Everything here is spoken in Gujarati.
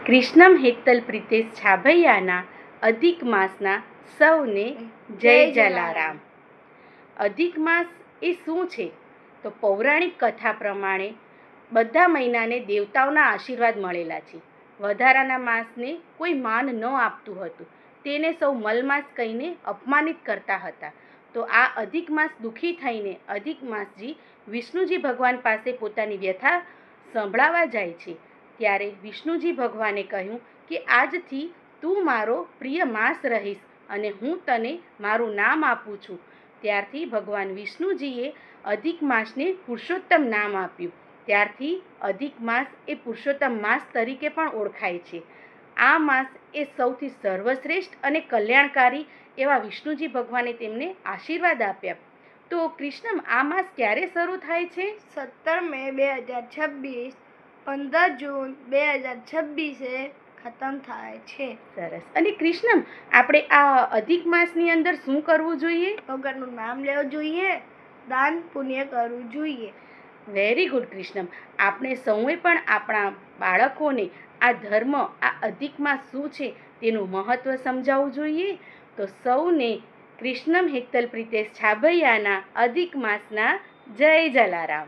કૃષ્ણમ હેતલ પ્રીતેશ છાભૈયાના અધિક માસના સૌને જય જલારામ. અધિક માસ એ શું છે? તો પૌરાણિક કથા પ્રમાણે બધા મહિનાને દેવતાઓના આશીર્વાદ મળેલા છે. વધારાના માસને કોઈ માન ન આપતું હતું, તેને સૌ મલમાસ કહીને અપમાનિત કરતા હતા. તો આ અધિક માસ દુઃખી થઈને અધિક માસજી વિષ્ણુજી ભગવાન પાસે પોતાની વ્યથા સંભળાવવા જાય છે. ત્યારે વિષ્ણુજી ભગવાને કહ્યું કે આજથી તું મારો પ્રિય માસ રહીશ અને હું તને મારું નામ આપું છું. ત્યારથી ભગવાન વિષ્ણુજીએ અધિક માસને પુરુષોત્તમ નામ આપ્યું. ત્યારથી અધિક માસ એ પુરુષોત્તમ માસ તરીકે પણ ઓળખાય છે. આ માસ એ સૌથી સર્વશ્રેષ્ઠ અને કલ્યાણકારી એવા વિષ્ણુજી ભગવાને તેમને આશીર્વાદ આપ્યા. તો કૃષ્ણ, આ માસ ક્યારે શરૂ થાય છે? 17 મે 2026, 15 જૂન 2026 ખતમ થાય છે. સરસ. અને કૃષ્ણ, આપણે આ અધિક માસની અંદર શું કરવું જોઈએ? ભગવાનનું નામ લેવું જોઈએ, દાન પુણ્ય કરવું જોઈએ. Very good Krishna. આપણે સૌએ પણ આપણા બાળકોને આ ધર્મ, આ અધિક માસ શું છે તેનું મહત્ત્વ સમજાવવું જોઈએ. તો સૌને કૃષ્ણમ હેતલ પ્રીતેશ છાભૈયાના અધિક માસના જય જલારામ.